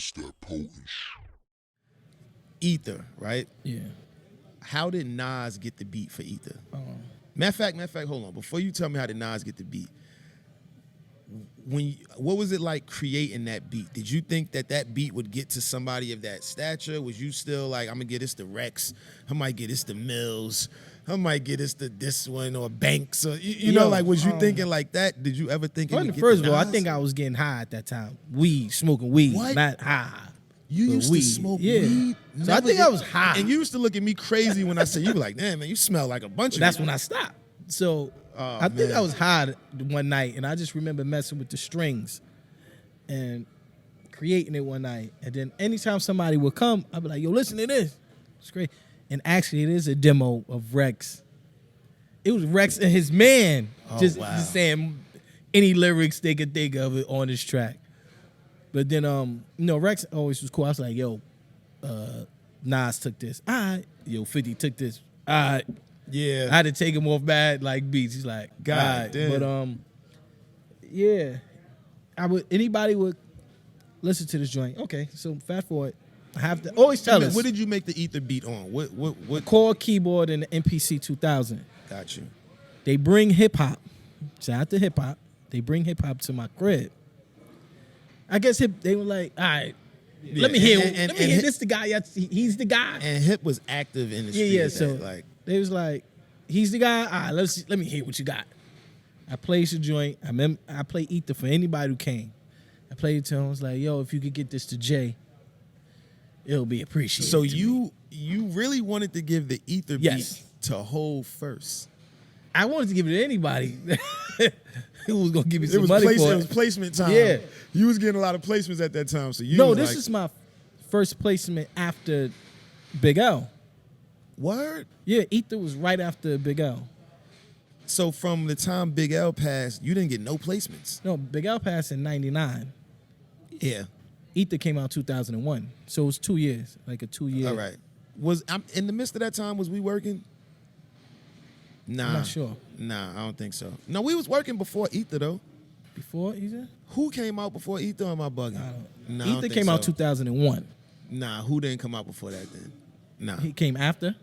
It's that potent shit. Ether, right? Yeah. How did Nas get the beat for Ether? Matter of fact, hold on. Before you tell me how did Nas get the beat, what was it like creating that beat? Did you think that beat would get to somebody of that stature? Was you still like, I'm gonna get this to Rex, I might get this to Millz, I might get this to this one or Banks, or you know, like, was you thinking like that? Did you ever think? First of all, I think I was getting high at that time. Smoking weed, What? not high. You used to smoke weed? So I think I was high. And you used to look at me crazy when I said, you were like, damn, man, you smell like a bunch of That's weed. when I stopped. So I think I was high one night, and I just remember messing with the strings and creating it one night. And then anytime somebody would come, I'd be like, yo, listen to this. It's great. And actually, it is a demo of Rex. It was Rex and his man just saying any lyrics they could think of it on this track. But then, Rex always was cool. I was like, yo, Nas took this. All right. Yo, 50 took this. All right. Yeah. I had to take him off bad like beats. He's like, God damn. But yeah. Anybody would listen to this joint. Okay, so fast forward. I have to always tell us. What did you make the Ether beat on? What Core keyboard and the MPC 2000. Got you. They bring hip hop. Shout out to hip hop. They bring hip hop to my crib. I guess they were like, all right, let me hear this the guy. He's the guy. And Hip was active in the street. Yeah. So like they was like, he's the guy. All right, let me hear what you got. I played the joint. I played Ether for anybody who came. I played it to him. I was like, yo, if you could get this to Jay, it'll be appreciated. So you really wanted to give the Ether beat to Hov first? I wanted to give it to anybody who was gonna give me some money for it. It was placement time. Yeah. You was getting a lot of placements at that time. So this is my first placement after Big L. Word? Yeah, Ether was right after Big L. So from the time Big L passed, you didn't get no placements? No, Big L passed in 99. Yeah. Ether came out 2001. So it was 2 years, like a 2 year. All right. In the midst of that time, was we working? Nah. I'm not sure. Nah, I don't think so. No, we was working before Ether, though. Before Ether? Who came out before Ether or am I bugging? Nah, Ether came out 2001. Nah, who didn't come out before that then? Nah. He came after?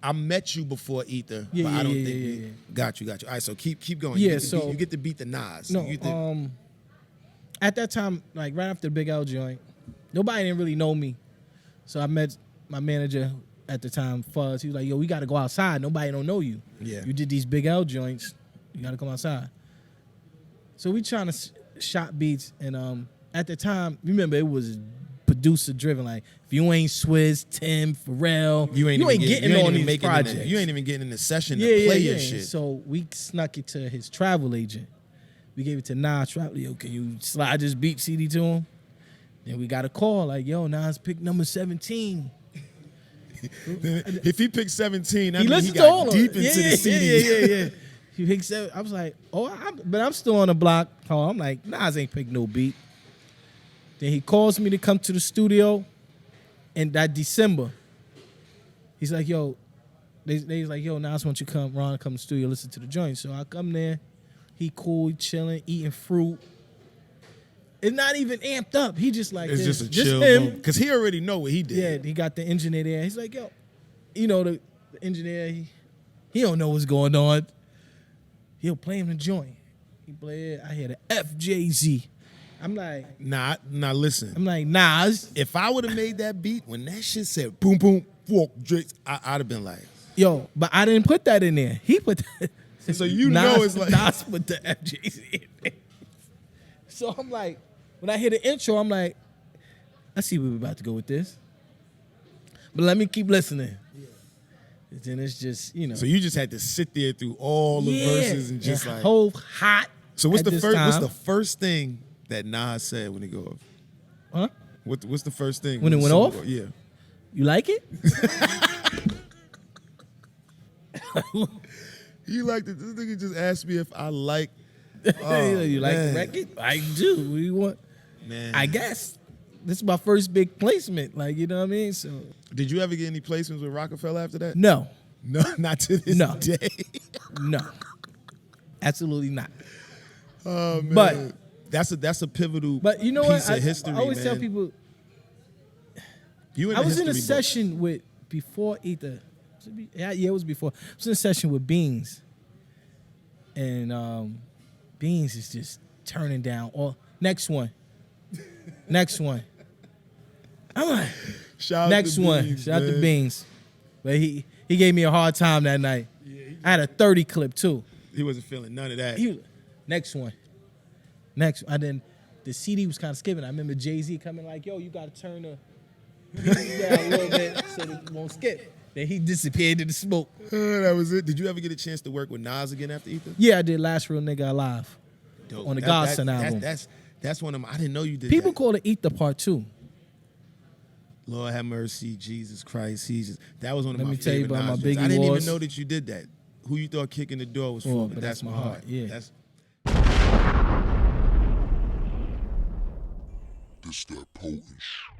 I met you before Ether, but I don't think Got you. All right, so keep going. Yeah, you get to beat the Nas. No, at that time, like right after the Big L joint, nobody didn't really know me. So I met my manager at the time, Fuzz. He was like, yo, we got to go outside. Nobody don't know you. Yeah. You did these Big L joints. You got to come outside. So we trying to shot beats. And at the time, remember, it was producer driven. Like, if you ain't Swizz, Tim, Pharrell, you ain't getting on these projects. You ain't even getting in the session to play your shit. So we snuck it to his travel agent. We gave it to Nas Travel. Yo, can you slide this beat CD to him? Then we got a call like, yo, Nas picked number 17. If he picked 17, that means he got deep into the CD. Yeah. He picked 7. I was like, but I'm still on the block. Oh, I'm like, Nas ain't picked no beat. Then he calls me to come to the studio in that December. He's like, yo, they was like, yo, Nas, why don't you come, Ron, come to the studio, listen to the joint. So I come there. He cool, he chilling, eating fruit. It's not even amped up. He just like, it's this. just a chill him. Because he already know what he did. Yeah, he got the engineer there. He's like, yo, the engineer, he don't know what's going on. He'll play him the joint. He play it. I hear the FJZ. I'm like, nah, listen. I'm like, Nas. If I would have made that beat, when that shit said boom, boom, fuck, Drake, I'd have been like, yo, but I didn't put that in there. He put that. So know it's like. Nas put the FJZ in there. So I'm like, when I hear the intro, I'm like, I see where we're about to go with this. But let me keep listening. Yeah. Then it's just, So you just had to sit there through all the verses and just like. Whole hot. So what's the first thing that Nas said when he go off? Huh? What's the first thing? When it went off? Yeah. You like it? You like it? This nigga just asked me if I like. You like the record? I do. What do you want? Man. I guess. This is my first big placement. Like, you know what I mean? So. Did you ever get any placements with Rockefeller after that? No. No, not to this day. No. Absolutely not. Oh, man. But that's a pivotal But you know piece what? of history, I always man. tell people. You I was in a history books. session with before Ether. Yeah, it was before. I was in a session with Beans, and Beans is just turning down. Or next one. I'm like, Shout out next to one. Beans, Shout out to man. Beans. But he gave me a hard time that night. I had a 30 clip too. He wasn't feeling none of that. Next one. And then the CD was kind of skipping. I remember Jay-Z coming like, yo, you got to turn the music down a little bit so that it won't skip. Then he disappeared in the smoke. That was it. Did you ever get a chance to work with Nas again after Ether? Yeah, I did Last Real Nigga Alive Dope. on the Godson album. That's one of them. I didn't know you did People that. call it Ether Part 2. Lord have mercy, Jesus Christ. That was one of Let my me tell you favorite about my Nas joints. Biggie I didn't Wars. even know that you did that. Who you thought kicking the door was for, Oh, but but that's my heart. Yeah. That's This that potent shit.